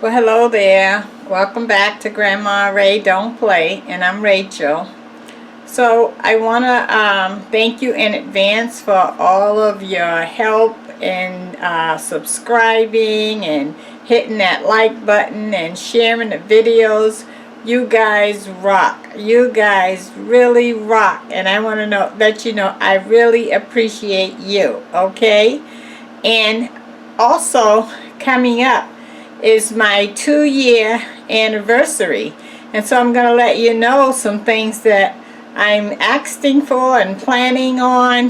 Well, hello there. Welcome back to Grandma Ray Don't Play, and I'm Rachel. So I want to thank you in advance for all of your help in subscribing and hitting that like button and sharing the videos. You guys rock. You guys really rock, and I want to let you know I really appreciate you. Okay, and also coming up is my 2-year anniversary, and so I'm going to let you know some things that I'm asking for and planning on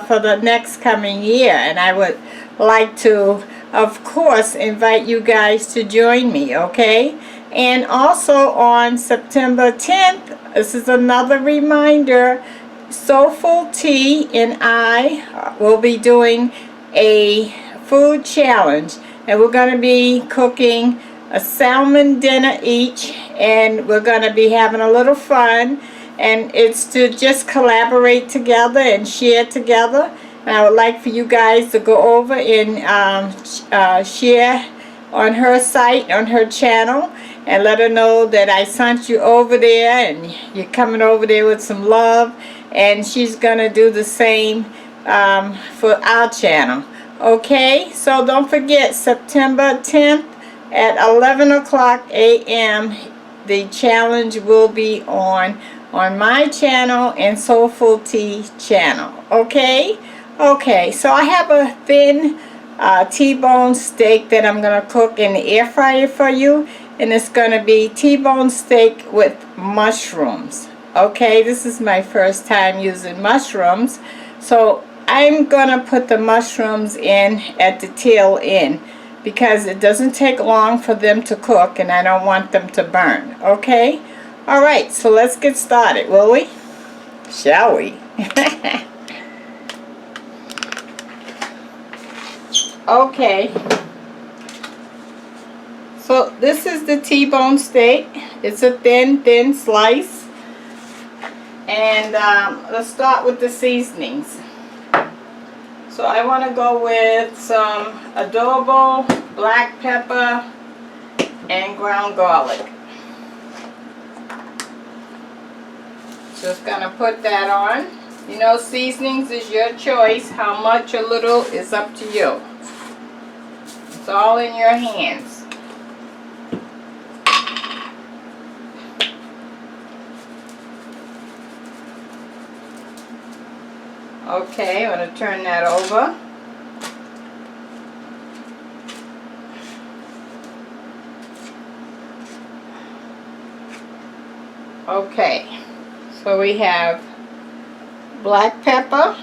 for the next coming year, and I would like to, of course, invite you guys to join me. Okay, and also on September 10th, this is another reminder, Soulful Tea and I will be doing a food challenge, and we're going to be cooking a salmon dinner each, and we're going to be having a little fun, and it's to just collaborate together and share together. And I would like for you guys to go over and share on her site, on her channel, and let her know that I sent you over there and you're coming over there with some love, and she's going to do the same for our channel. Okay, so don't forget, September 10th at 11 o'clock a.m. the challenge will be on my channel and Soulful Tea channel. Okay, so I have a thin T-bone steak that I'm going to cook in the air fryer for you, and it's going to be T-bone steak with mushrooms. Okay, this is my first time using mushrooms, so I'm going to put the mushrooms in at the tail end because it doesn't take long for them to cook and I don't want them to burn. Okay? Alright, so let's get started, will we? Shall we? Okay. So this is the T-bone steak. It's a thin slice. And let's start with the seasonings. So I want to go with some adobo, black pepper, and ground garlic. Just going to put that on. You know, seasonings is your choice. How much or little is up to you. It's all in your hands. Okay, I'm going to turn that over. Okay, so we have black pepper,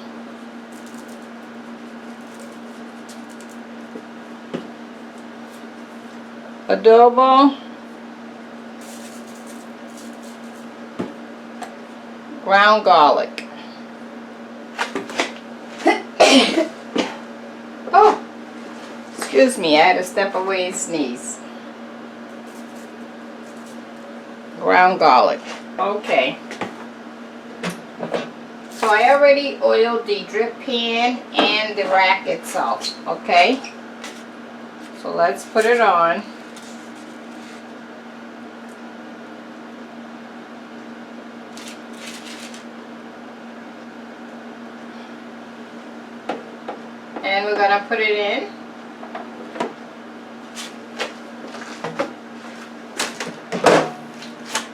adobo, ground garlic. Oh, excuse me, I had to step away and sneeze. Ground garlic. Okay. So I already oiled the drip pan and the rack itself. Okay. So let's put it on. And we're going to put it in.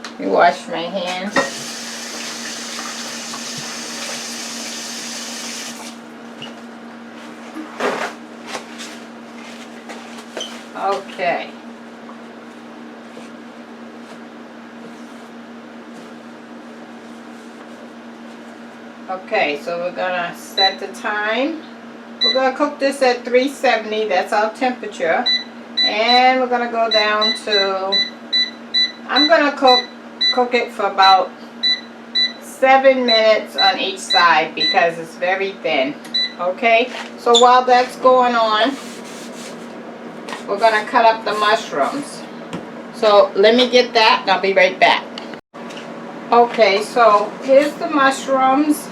Let me wash my hands. Okay. Okay, so we're going to set the time. We're going to cook this at 370, that's our temperature. And we're going to go down to, I'm going to cook it for about 7 minutes on each side because it's very thin. Okay, so while that's going on, we're going to cut up the mushrooms. So let me get that and I'll be right back. Okay, so here's the mushrooms.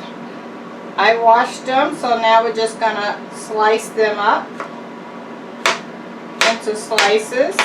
I washed them, so now we're just going to slice them up into slices.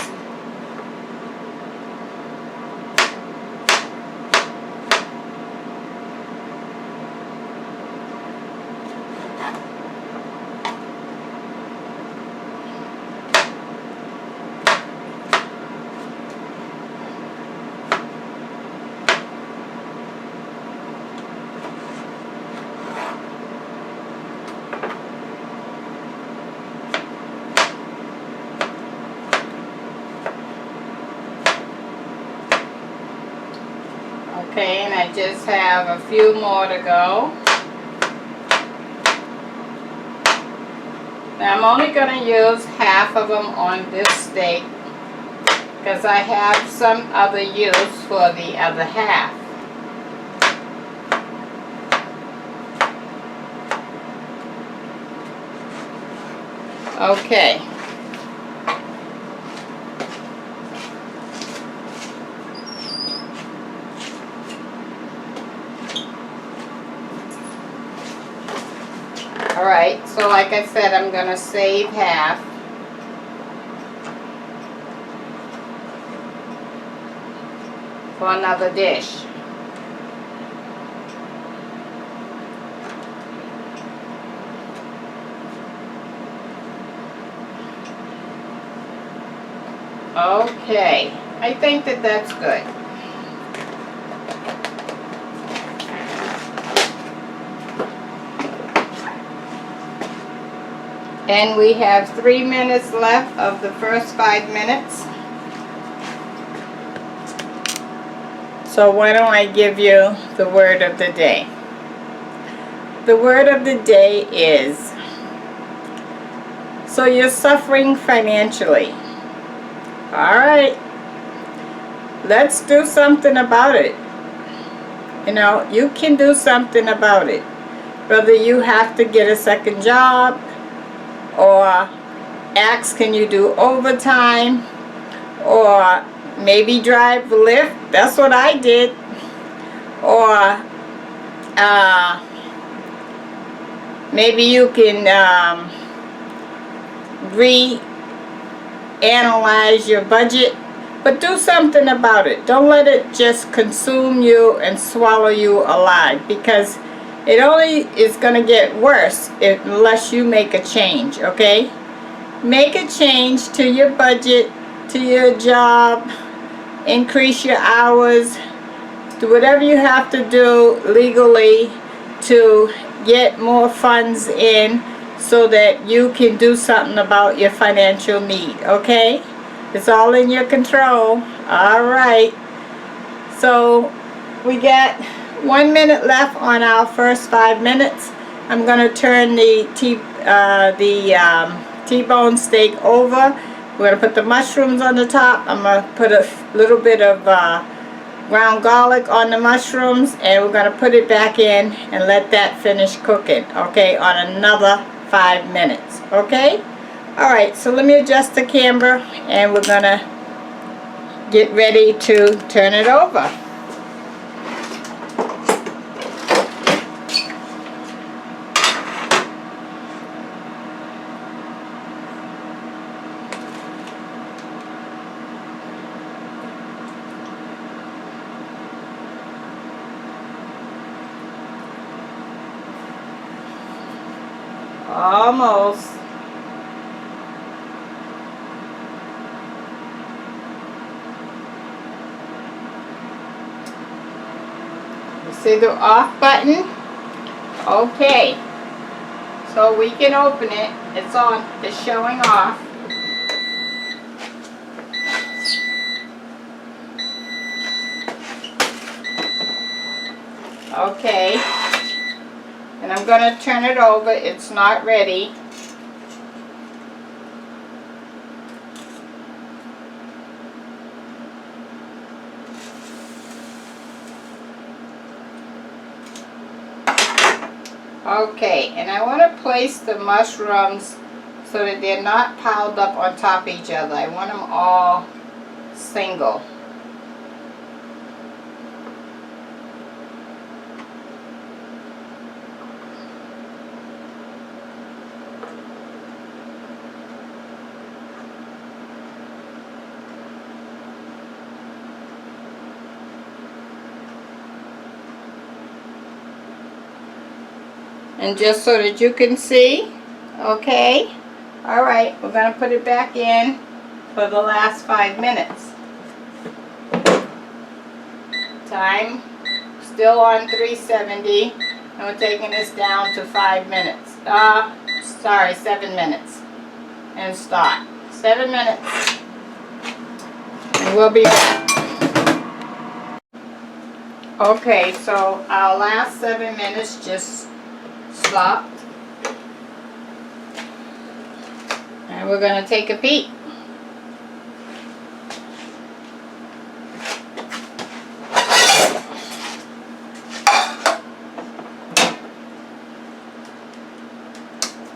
Okay, and I just have a few more to go. Now I'm only going to use half of them on this steak because I have some other use for the other half. Okay. Alright, so like I said, I'm going to save half. For another dish. Okay, I think that that's good. And we have 3 minutes left of the first 5 minutes. So why don't I give you the word of the day? The word of the day is, so you're suffering financially. Alright, let's do something about it. You know, you can do something about it. Whether you have to get a second job, or ask, can you do overtime, or maybe drive Lyft. That's what I did. Or maybe you can reanalyze your budget, but do something about it. Don't let it just consume you and swallow you alive, because it only is going to get worse unless you make a change, okay? Make a change to your budget, to your job, increase your hours, do whatever you have to do legally to get more funds in so that you can do something about your financial need, okay? It's all in your control. Alright, so we got 1 minute left on our first 5 minutes. I'm going to turn the T-bone steak over. We're going to put the mushrooms on the top. I'm going to put a little bit of ground garlic on the mushrooms, and we're going to put it back in and let that finish cooking, okay, on another 5 minutes, okay? Alright, so let me adjust the camera, and we're going to get ready to turn it over. Almost. You see the off button? Okay. So we can open it. It's on. It's showing off. Okay. And I'm going to turn it over. It's not ready. Okay, and I want to place the mushrooms so that they're not piled up on top of each other. I want them all single. And just so that you can see, okay? Alright, we're going to put it back in for the last 5 minutes. Time still on 370, and we're taking this down to 5 minutes. Sorry, 7 minutes. And start. 7 minutes. And we'll be back. Okay, so our last 7 minutes just stopped. And we're going to take a peek.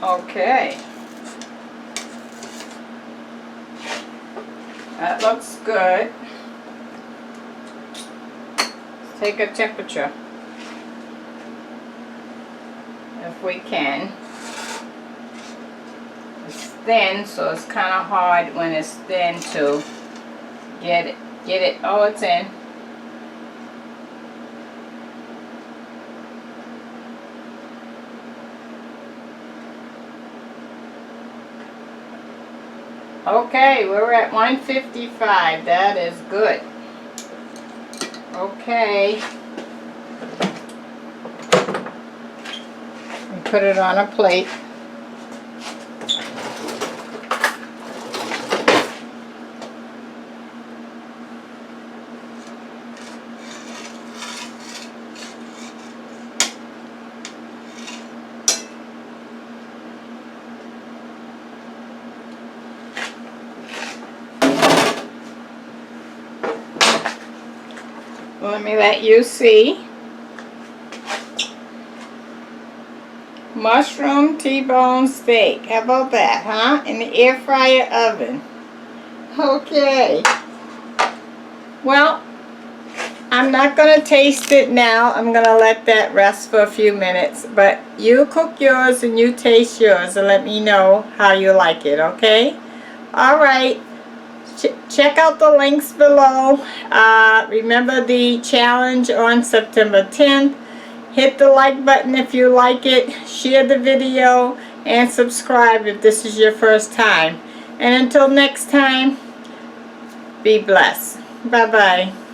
Okay. That looks good. Let's take a temperature if we can. It's thin, so it's kind of hard when it's thin to get it. Oh, it's in. Okay, we're at 155. That is good. Okay. And put it on a plate. Let me let you see. Mushroom T-bone steak. How about that, huh? In the air fryer oven. Okay. Well, I'm not going to taste it now. I'm going to let that rest for a few minutes. But you cook yours and you taste yours and let me know how you like it, okay? All right. Check out the links below. Remember the challenge on September 10th. Hit the like button if you like it. Share the video and subscribe if this is your first time. And until next time, be blessed. Bye-bye.